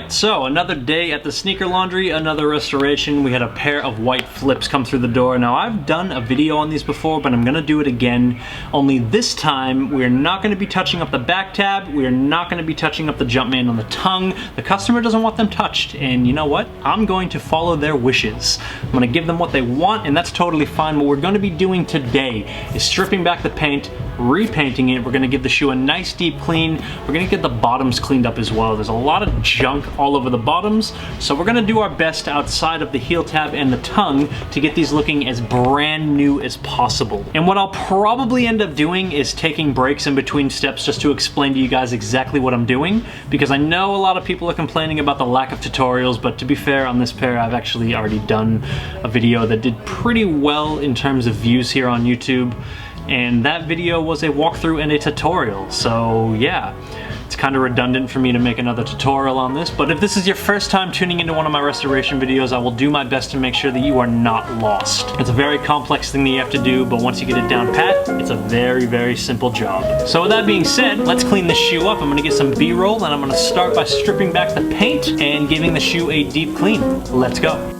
So another day at the sneaker laundry, another restoration. We had a pair of white flips come through the door. Now I've done a video on these before, but I'm gonna do it again. Only this time, we're not gonna be touching up the back tab. We're not gonna be touching up the Jumpman on the tongue. The customer doesn't want them touched. And you know what? I'm going to follow their wishes. I'm gonna give them what they want, and that's totally fine. What we're gonna be doing today is stripping back the paint, repainting it. We're gonna give the shoe a nice deep clean. We're gonna get the bottoms cleaned up as well. There's a lot of junk all over the bottoms, so we're gonna do our best outside of the heel tab and the tongue to get these looking as brand new as possible. And what I'll probably end up doing is taking breaks in between steps just to explain to you guys exactly what I'm doing, because I know a lot of people are complaining about the lack of tutorials, but to be fair, on this pair I've actually already done a video that did pretty well in terms of views here on YouTube. And that video was a walkthrough and a tutorial, so yeah. It's kind of redundant for me to make another tutorial on this, but if this is your first time tuning into one of my restoration videos, I will do my best to make sure that you are not lost. It's a very complex thing that you have to do, but once you get it down pat, it's a very, very simple job. So with that being said, let's clean this shoe up. I'm gonna get some B-roll, and I'm gonna start by stripping back the paint and giving the shoe a deep clean. Let's go.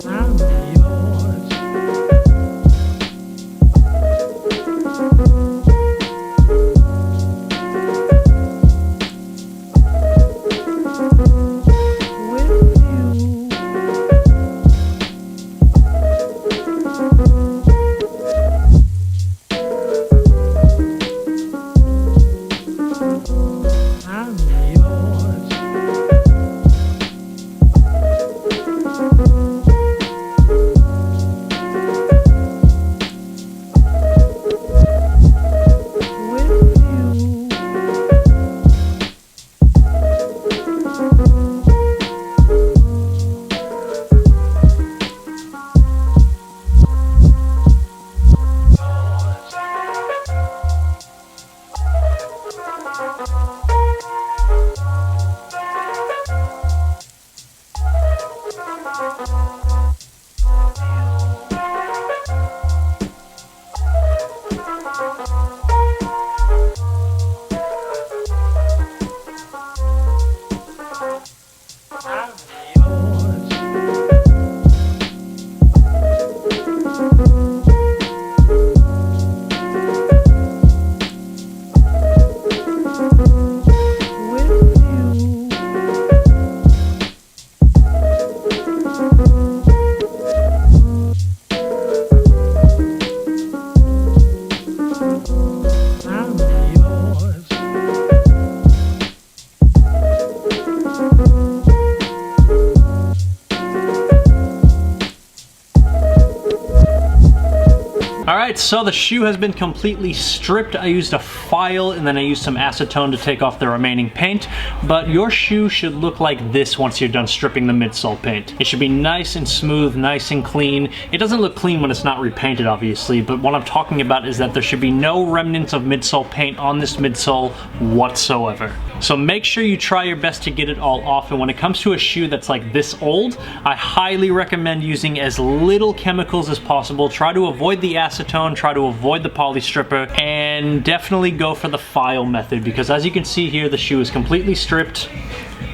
Alright, so the shoe has been completely stripped. I used a file and then I used some acetone to take off the remaining paint, but your shoe should look like this once you're done stripping the midsole paint. It should be nice and smooth, nice and clean. It doesn't look clean when it's not repainted, obviously, but what I'm talking about is that there should be no remnants of midsole paint on this midsole whatsoever. So make sure you try your best to get it all off, and when it comes to a shoe that's like this old, I highly recommend using as little chemicals as possible. Try to avoid the acetone, try to avoid the poly stripper, and definitely go for the file method, because as you can see here, the shoe is completely stripped,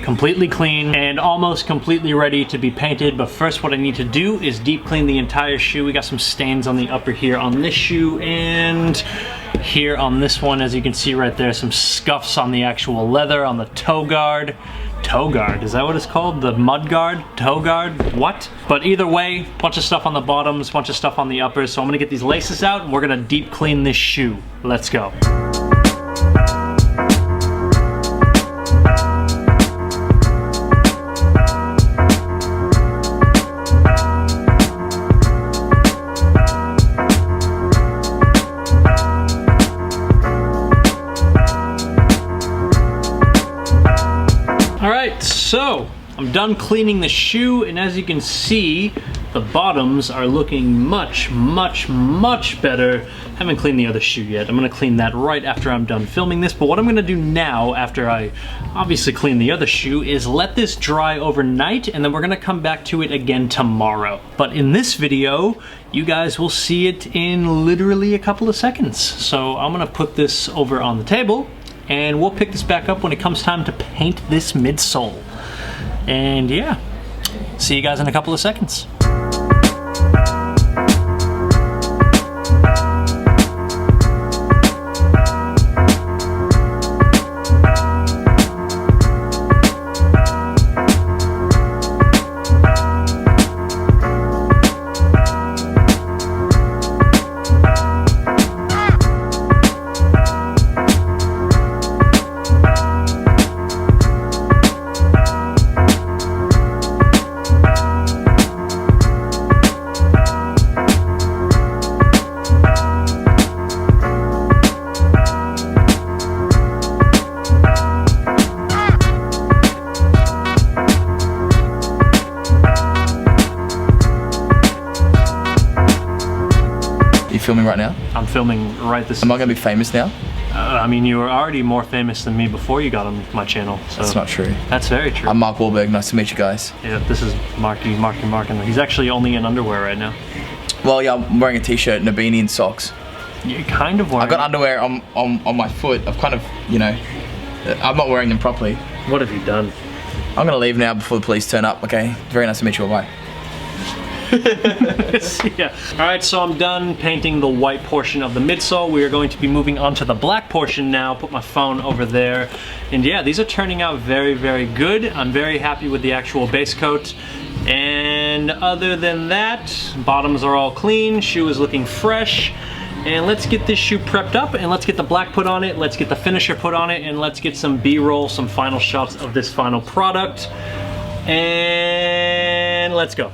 completely clean, and almost completely ready to be painted. But first what I need to do is deep clean the entire shoe. We got some stains on the upper here on this shoe, and here on this one, as you can see right there, some scuffs on the actual leather on the toe guard. Toe guard, is that what it's called? The mud guard? Toe guard? What? But either way, bunch of stuff on the bottoms, bunch of stuff on the uppers. So I'm gonna get these laces out and we're gonna deep clean this shoe. Let's go. So I'm done cleaning the shoe, and as you can see, the bottoms are looking much better. Haven't cleaned the other shoe yet. I'm gonna clean that right after I'm done filming this, but what I'm gonna do now, after I obviously clean the other shoe, is let this dry overnight, and then we're gonna come back to it again tomorrow. But in this video, you guys will see it in literally a couple of seconds. So I'm gonna put this over on the table, and we'll pick this back up when it comes time to paint this midsole. And yeah, see you guys in a couple of seconds. Filming right now? I'm filming right this. Am I going to be famous now? I mean, you were already more famous than me before you got on my channel. So that's not true. That's very true. I'm Mark Wahlberg. Nice to meet you guys. Yeah, this is Marky, and he's actually only in underwear right now. Well, yeah, I'm wearing a t-shirt and a beanie and socks. You're kind of wearing. I've got underwear on my foot. I've kind of, you know, I'm not wearing them properly. What have you done? I'm going to leave now before the police turn up, okay? Very nice to meet you. Bye. Yeah. Alright, so I'm done painting the white portion of the midsole. We are going to be moving on to the black portion now. Put my phone over there. And yeah, these are turning out very good. I'm very happy with the actual base coat. And other than that, bottoms are all clean. Shoe is looking fresh. And let's get this shoe prepped up, and let's get the black put on it. Let's get the finisher put on it, and let's get some B-roll, some final shots of this final product. And let's go.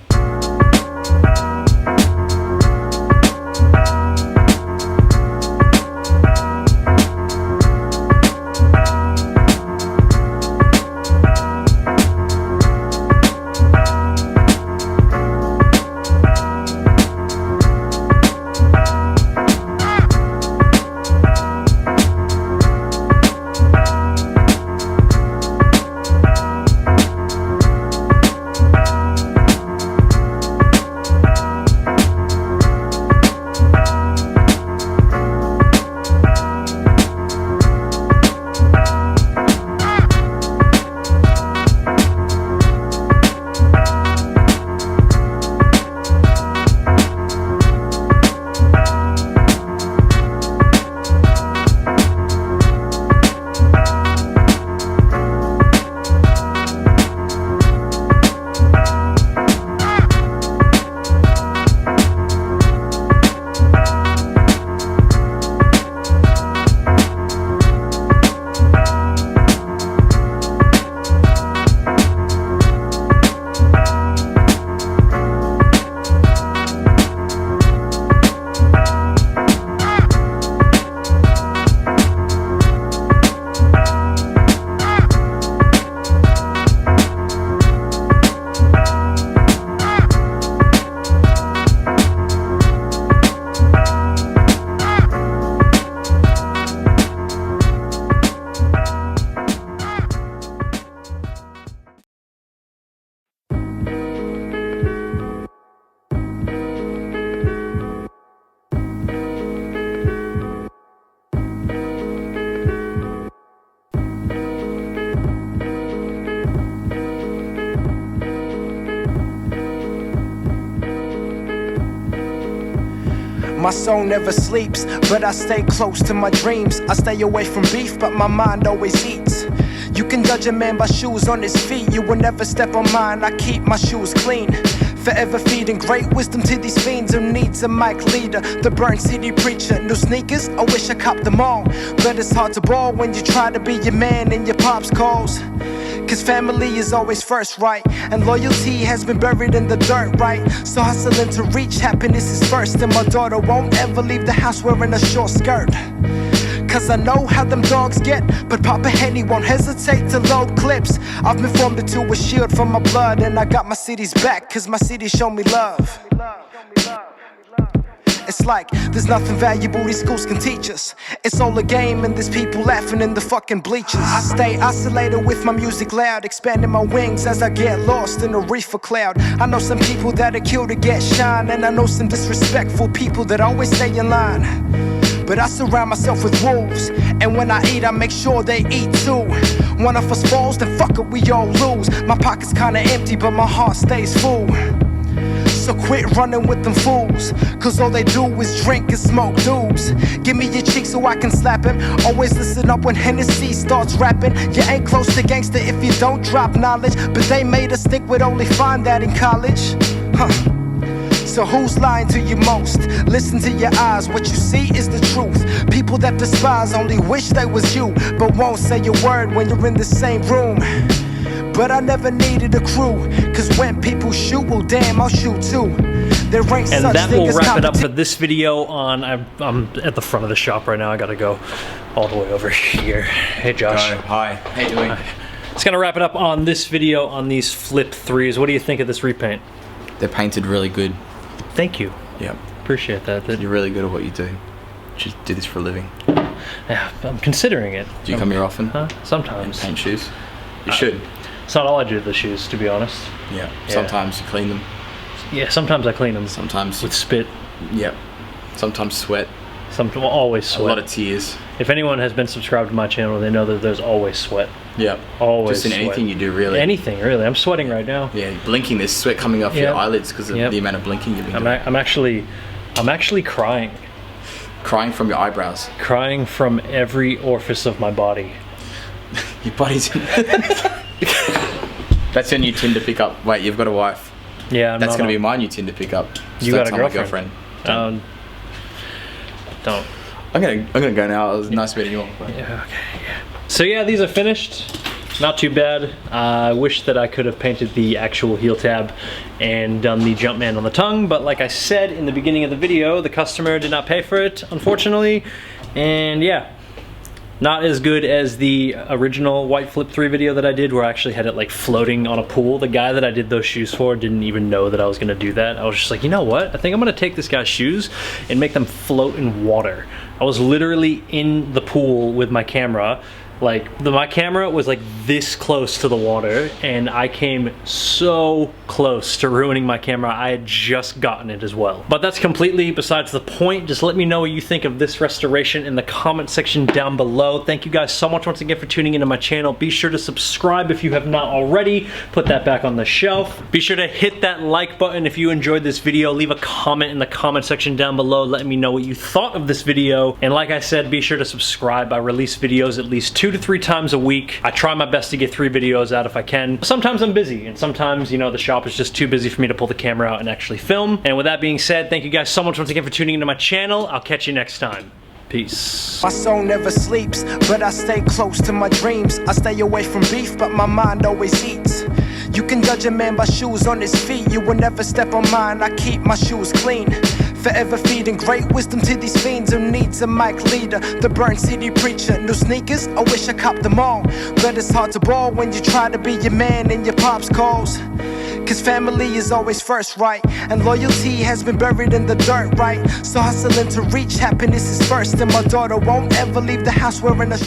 My soul never sleeps, but I stay close to my dreams. I stay away from beef, but my mind always eats. You can judge a man by shoes on his feet. You will never step on mine, I keep my shoes clean. Forever feeding great wisdom to these fiends who needs a mic leader. The burnt city preacher, new sneakers, I wish I copped them all. But it's hard to ball when you try to be your man and your pops calls. Cause family is always first, right? And loyalty has been buried in the dirt, right? So hustling to reach happiness is first. And my daughter won't ever leave the house wearing a short skirt. cause I know how them dogs get. But Papa Henny won't hesitate to load clips. I've been formed into a shield from my blood, and I got my city's back, cause my city showed me love. It's like there's nothing valuable these schools can teach us. It's all a game and there's people laughing in the fucking bleachers. I stay isolated with my music loud, expanding my wings as I get lost in a reefer cloud. I know some people that'll kill to get shine, and I know some disrespectful people that always stay in line. But I surround myself with wolves, and when I eat I make sure they eat too. One of us falls, then fuck it, we all lose. My pocket's kinda empty but my heart stays full. So quit running with them fools, cause all they do is drink and smoke dudes. Give me your cheek so I can slap him. Always listen up when Hennessey starts rapping. You ain't close to gangster if you don't drop knowledge, but they made us think we'd only find that in college. So who's lying to you most? Listen to your eyes, what you see is the truth. People that despise only wish they was you, but won't say a word when you're in the same room. But I never needed a crew, cause when people shoot, well damn, I'll shoot too. There ain't such And that thing will as wrap it up for this video on, I'm at the front of the shop right now, I gotta go all the way over here. Hey Josh. Hi, how you doing? It's gonna wrap it up on this video on these Flip 3s. What do you think of this repaint? They're painted really good. Thank you. Yep. Appreciate that. You're really good at what you do. You should do this for a living. Yeah, I'm considering it. Do you come here often? Huh? Sometimes. Paint shoes? You should. It's not all I do to the shoes, to be honest. Yeah. Sometimes you clean them. Yeah, sometimes I clean them. Sometimes with spit. Yep. Sometimes sweat. Well, always sweat. A lot of tears. If anyone has been subscribed to my channel, they know that there's always sweat. Yep. Always Just in sweat. anything you do, really. Anything, really. I'm sweating right now. Yeah, blinking, there's sweat coming off your eyelids because of the amount of blinking you've been doing. I'm actually crying. Crying from your eyebrows. Crying from every orifice of my body. Your body's in That's your new Tinder pickup. Wait, you've got a wife. Yeah, that's going to be my new Tinder pickup. Just you got a tell girlfriend? My girlfriend. Don't. I'm gonna go now. It was nice meeting you all. Yeah, okay. Yeah. So yeah, these are finished. Not too bad. I wish that I could have painted the actual heel tab and done the Jumpman on the tongue, but like I said in the beginning of the video, the customer did not pay for it, unfortunately. And yeah, not as good as the original White Flip 3 video that I did, where I actually had it like floating on a pool. The guy that I did those shoes for didn't even know that I was gonna do that. I was just like, you know what? I think I'm gonna take this guy's shoes and make them float in water. I was literally in the pool with my camera. Like, my camera was like this close to the water, and I came so close to ruining my camera. I had just gotten it as well. But that's completely besides the point. Just let me know what you think of this restoration in the comment section down below. Thank you guys so much once again for tuning into my channel. Be sure to subscribe if you have not already. Put that back on the shelf. Be sure to hit that like button if you enjoyed this video. Leave a comment in the comment section down below letting me know what you thought of this video. And like I said, be sure to subscribe. I release videos at least 2 to 3 times a week. I try my best to get 3 videos out if I can. Sometimes I'm busy, and sometimes, you know, the shop is just too busy for me to pull the camera out and actually film. And with that being said, thank you guys so much once again for tuning into my channel. I'll catch you next time. Peace. My soul never sleeps, but I stay close to my dreams. I stay away from beef, but my mind always eats. You can judge a man by shoes on his feet. You will never step on mine. I keep my shoes clean. Forever feeding great wisdom to these fiends who needs a mic leader. The burnt city preacher. New sneakers, I wish I copped them all. But it's hard to ball when you try to be your man and your pops calls. Cause family is always first, right? And loyalty has been buried in the dirt, right? So hustling to reach happiness is first. And my daughter won't ever leave the house wearing a